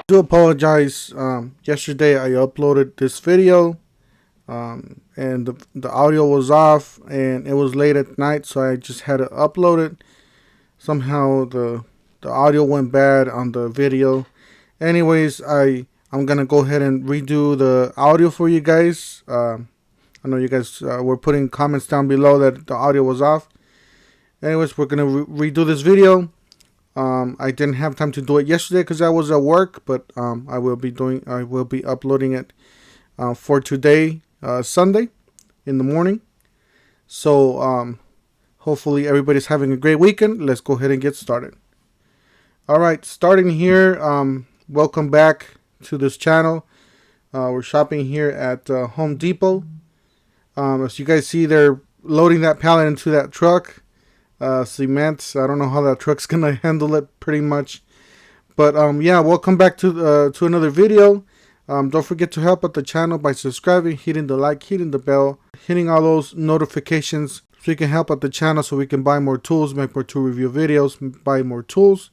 do apologize. Yesterday I uploaded this video, and the audio was off, and it was late at night, so I just had to upload it. Somehow the audio went bad on the video. Anyways, I'm gonna go ahead and redo the audio for you guys. I know you guys were putting comments down below that the audio was off. Anyways, we're gonna redo this video. I didn't have time to do it yesterday because I was at work, but I will be uploading it for today, Sunday, in the morning. So hopefully everybody's having a great weekend. Let's go ahead and get started. All right, starting here. Welcome back to this channel. We're shopping here at Home Depot. As you guys see, they're loading that pallet into that truck. Cement. I don't know how that truck's gonna handle it, pretty much. But yeah, welcome back to another video. Don't forget to help out the channel by subscribing, hitting the like, hitting the bell, hitting all those notifications, so you can help out the channel, so we can buy more tools, make more tool review videos, buy more tools.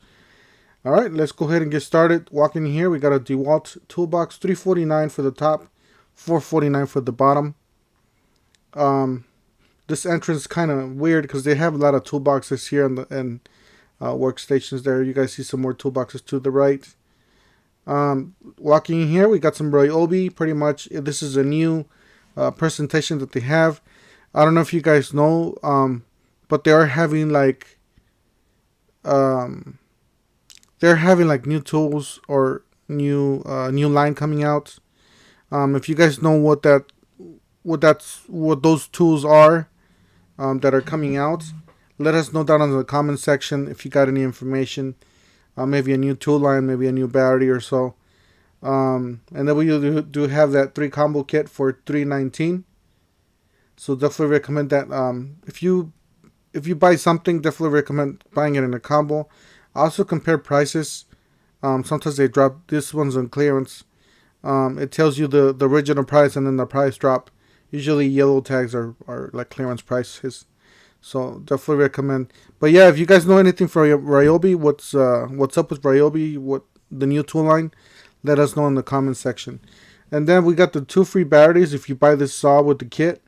All right, let's go ahead and get started. Walking here, we got a DeWalt toolbox, $349 for the top, $449 for the bottom. This entrance is kind of weird because they have a lot of toolboxes here and workstations there. You guys see some more toolboxes to the right. Walking in here, we got some Ryobi. Pretty much, this is a new presentation that they have. I don't know if you guys know, but they are having like new tools or new line coming out. If you guys know what those tools are that are coming out, let us know down in the comment section if you got any information. Maybe a new tool line, maybe a new battery or so. And then we do have that 3 combo kit for $319. So definitely recommend that. If you buy something, definitely recommend buying it in a combo. Also compare prices. Sometimes they drop. This one's on clearance. It tells you the original price and then the price drop. Usually yellow tags are like clearance prices. So definitely recommend. But yeah, if you guys know anything for Ryobi, what's up with Ryobi, what the new tool line, let us know in the comment section. And then we got the 2 free batteries if you buy this saw with the kit.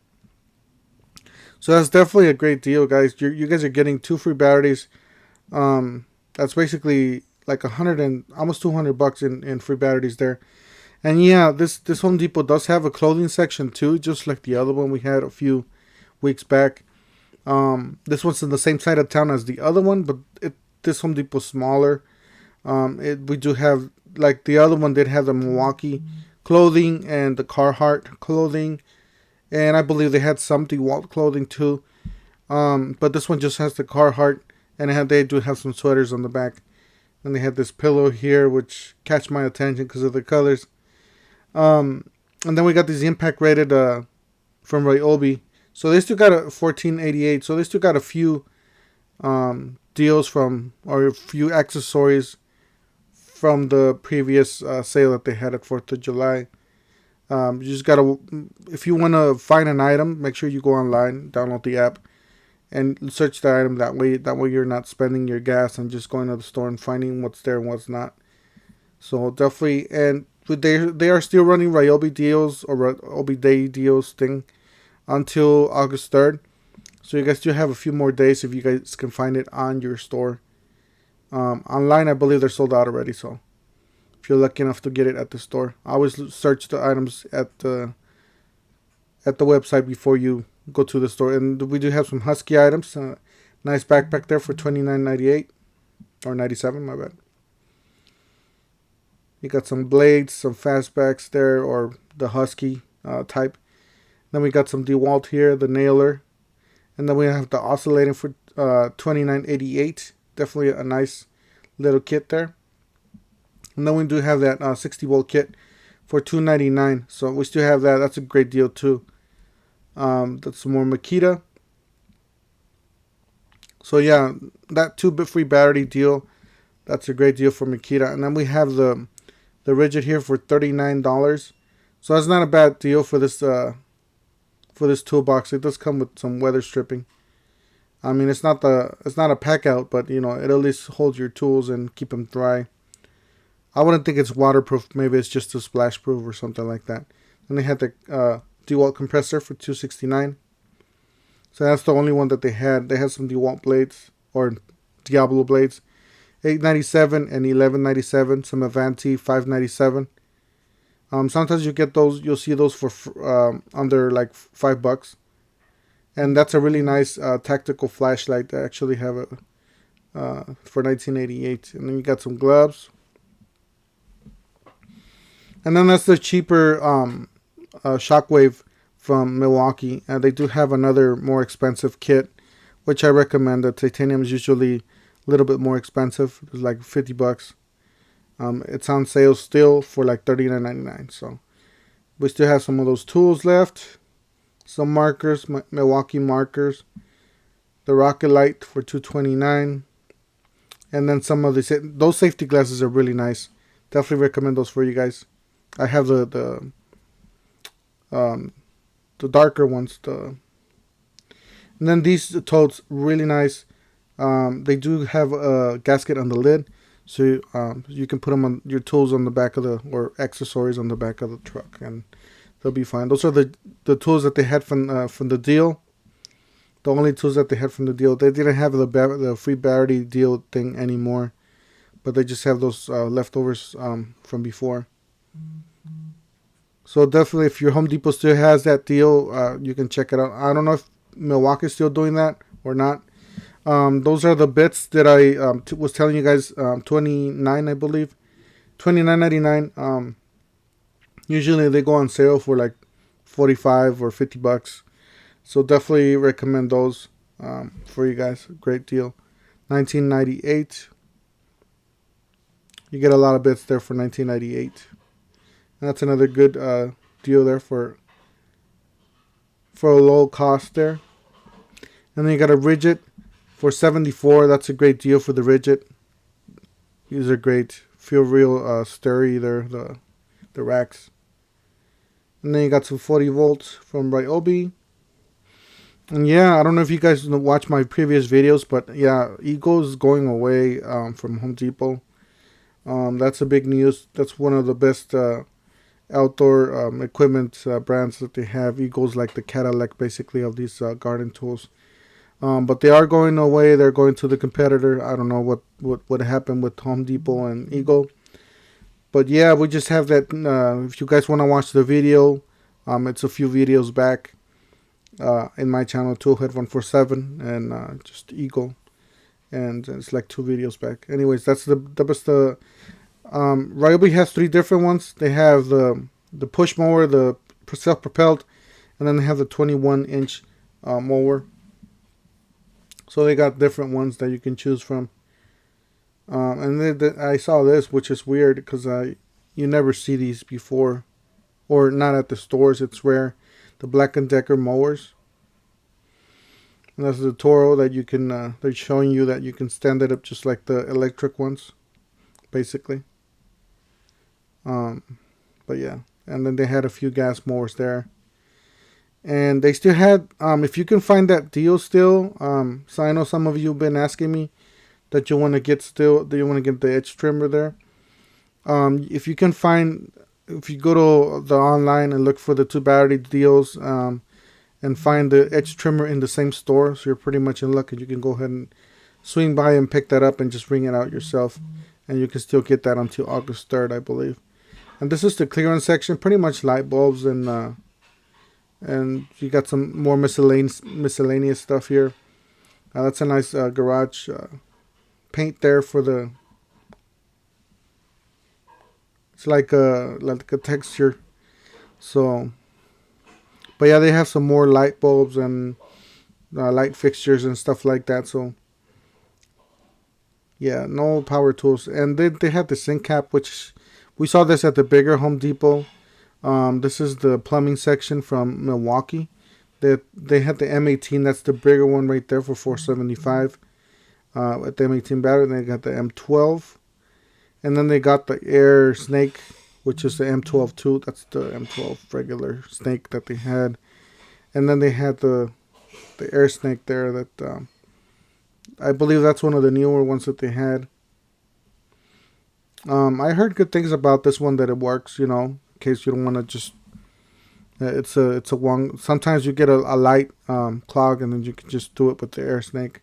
So that's definitely a great deal, guys. You guys are getting 2 free batteries. That's basically like almost $200 in free batteries there. And yeah, this Home Depot does have a clothing section too, just like the other one we had a few weeks back. This one's in the same side of town as the other one, but this Home Depot's smaller. We do have, like the other one did have the Milwaukee clothing and the Carhartt clothing, and I believe they had some DeWalt clothing too. But this one just has the Carhartt, and they do have some sweaters on the back. And they have this pillow here, which catch my attention because of the colors. And then we got these impact rated from Ryobi. So they still got a $14.88. So they still got a few deals from, or a few accessories from the previous sale that they had at 4th of July. You just gotta, if you want to find an item, make sure you go online, download the app, and search the item that way. That way you're not spending your gas and just going to the store and finding what's there and what's not. So definitely, and they are still running Ryobi deals or Ryobi Day deals thing until August 3rd. So you guys still have a few more days if you guys can find it on your store. Online, I believe they're sold out already. So if you're lucky enough to get it at the store, I always search the items at the website before you go to the store. And we do have some Husky items. Nice backpack there for $29.98 or $97, my bad. You got some blades, some fastbacks there, or the Husky type. Then we got some DeWalt here, the nailer. And then we have the oscillating for $29.88. Definitely a nice little kit there. And then we do have that 60 volt kit for $2.99. So we still have that. That's a great deal too. That's some more Makita. So yeah, that 2 free battery deal, that's a great deal for Makita. And then we have the rigid here for $39. So that's not a bad deal for this toolbox. It does come with some weather stripping. I mean, it's not a pack out, but you know, it at least holds your tools and keep them dry. I wouldn't think it's waterproof. Maybe it's just a splash proof or something like that. And they had the DeWalt compressor for $269. So that's the only one that they had. They had some DeWalt blades or Diablo blades, $897 and $1197. Some Avanti, $597. Sometimes you get those. You'll see those for under like $5. And that's a really nice tactical flashlight. They actually have it for $1988. And then you got some gloves. And then that's the cheaper Shockwave from Milwaukee. They do have another more expensive kit, which I recommend. The titanium is usually a little bit more expensive. It's like $50. It's on sale still for like $39.99. So we still have some of those tools left. Some markers, Milwaukee markers. The Rocket Light for $229. And then some of those safety glasses are really nice. Definitely recommend those for you guys. I have the darker ones. And then these totes, really nice. They do have a gasket on the lid, so you can put them on your tools on the back of or accessories on the back of the truck, and they'll be fine. Those are the tools that they had from the deal. The only tools that they had from the deal. They didn't have the free battery deal thing anymore, but they just have those leftovers from before. So definitely, if your Home Depot still has that deal, you can check it out. I don't know if Milwaukee's still doing that or not. Those are the bits that I was telling you guys. $29, I believe, $29.99. Usually they go on sale for like $45 or $50. So definitely recommend those for you guys. Great deal. $19.98. You get a lot of bits there for $19.98. That's another good deal there for a low cost there. And then you got a Ridget for $74. That's a great deal for the Ridget. These are great. Feel real sturdy there, the racks. And then you got some 40 volts from Ryobi. And yeah, I don't know if you guys watch my previous videos, but yeah, Eagle is going away from Home Depot. That's a big news. That's one of the best outdoor equipment brands that they have. Eagle's like the Cadillac basically of these garden tools. But they are going away. They're going to the competitor. I don't know what happened with Home Depot and Eagle. But yeah, we just have that. If you guys want to watch the video, it's a few videos back in my channel, Toolhead147 and just Eagle. And it's like 2 videos back. Anyways, that's the best. Ryobi has 3 different ones. They have the push mower, the self-propelled, and then they have the 21-inch mower. So they got different ones that you can choose from. And I saw this, which is weird because you never see these before, or not at the stores. It's rare. The Black & Decker mowers. And that's the Toro that you can. They're showing you that you can stand it up just like the electric ones, basically. But yeah, and then they had a few gas mowers there. And they still had, if you can find that deal still, so I know some of you have been asking me that you want to get the edge trimmer there. If you can find, if you go to the online and look for the 2 battery deals, and find the edge trimmer in the same store, so you're pretty much in luck, and you can go ahead and swing by and pick that up and just bring it out yourself. And you can still get that until August 3rd, I believe. And this is the clearance section, pretty much light bulbs and you got some more miscellaneous stuff here. That's a nice garage paint there for the. It's like a texture. So, but yeah, they have some more light bulbs and light fixtures and stuff like that. So, yeah, no power tools. And they have the sink cap, which we saw this at the bigger Home Depot. This is the plumbing section from Milwaukee. They had the M18. That's the bigger one right there for $475. With the M18 battery, they got the M12, and then they got the Air Snake, which is the M12 too. That's the M12 regular snake that they had, and then they had the Air Snake there. That I believe that's one of the newer ones that they had. I heard good things about this one, that it works, you know, in case you don't want to just, it's a one, sometimes you get a light clog, and then you can just do it with the air snake.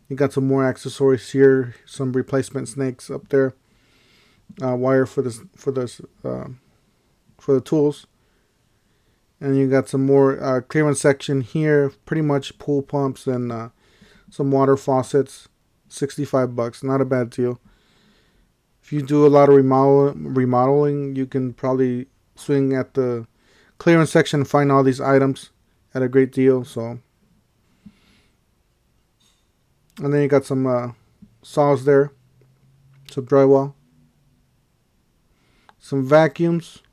You got some more accessories here, some replacement snakes up there, wire for the tools, and you got some more clearance section here, pretty much pool pumps and some water faucets. $65, not a bad deal. If you do a lot of remodeling, you can probably swing at the clearance section and find all these items at a great deal. So, and then you got some saws there, some drywall, some vacuums,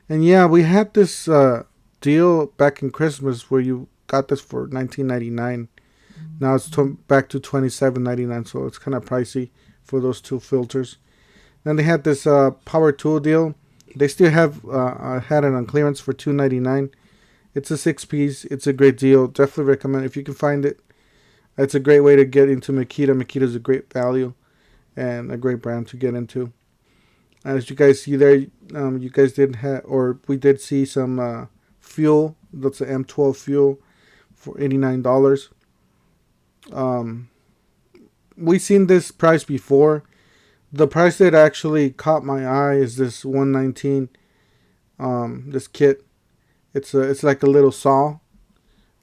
and yeah, we had this deal back in Christmas where you got this for $19.99. Now it's back to $27.99, so it's kind of pricey for those two filters. Then they had this power tool deal. They still have had it on clearance for $2.99. It's a 6-piece. It's a great deal. Definitely recommend if you can find it. It's a great way to get into Makita. Makita is a great value and a great brand to get into. As you guys see there, you guys did have, or we did see some fuel. That's an M12 fuel for $89. We've seen this price before. The price that actually caught my eye is this 119. This kit. It's like a little saw.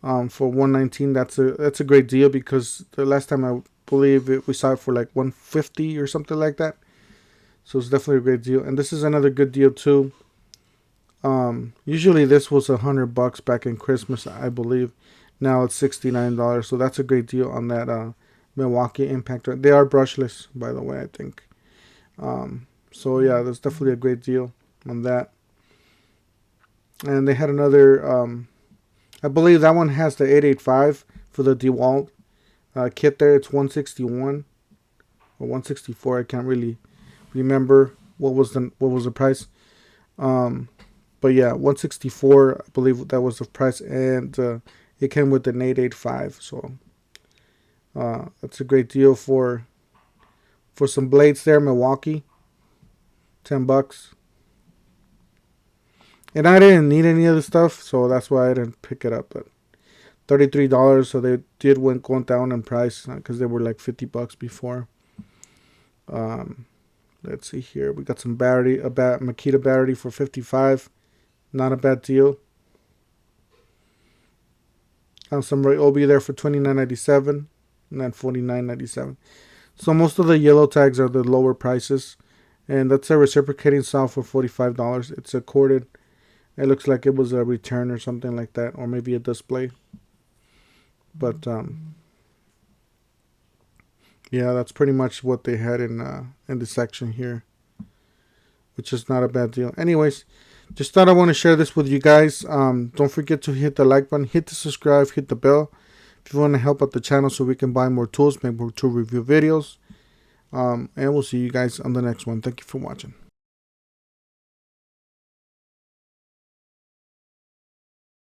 For 119, that's a great deal, because the last time I believe we saw it for like 150 or something like that. So it's definitely a great deal, and this is another good deal too. Usually this was $100 back in Christmas, I believe. Now it's $69, so that's a great deal on that Milwaukee Impactor. They are brushless, by the way, I think. So yeah, that's definitely a great deal on that. And they had another, I believe that one has the 885 for the DeWalt kit there. It's 161 or 164. I can't really remember what was the price. But yeah, 164, I believe that was the price, and it came with an 885. So that's a great deal for some blades there, Milwaukee. $10. And I didn't need any of the stuff, so that's why I didn't pick it up. But $33, so they did go down in price, because they were like $50 before. Let's see here. We got some battery, a Makita battery for $55. Not a bad deal. Some Ryobi there for $29.97, and then $49.97. So most of the yellow tags are the lower prices, and that's a reciprocating saw for $45. It's a corded. It looks like it was a return or something like that, or maybe a display. But yeah, that's pretty much what they had in the section here, which is not a bad deal. Anyways, just thought I want to share this with you guys. Don't forget to hit the like button, hit the subscribe, hit the bell if you want to help out the channel so we can buy more tools, make more tool review videos. And we'll see you guys on the next one. Thank you for watching.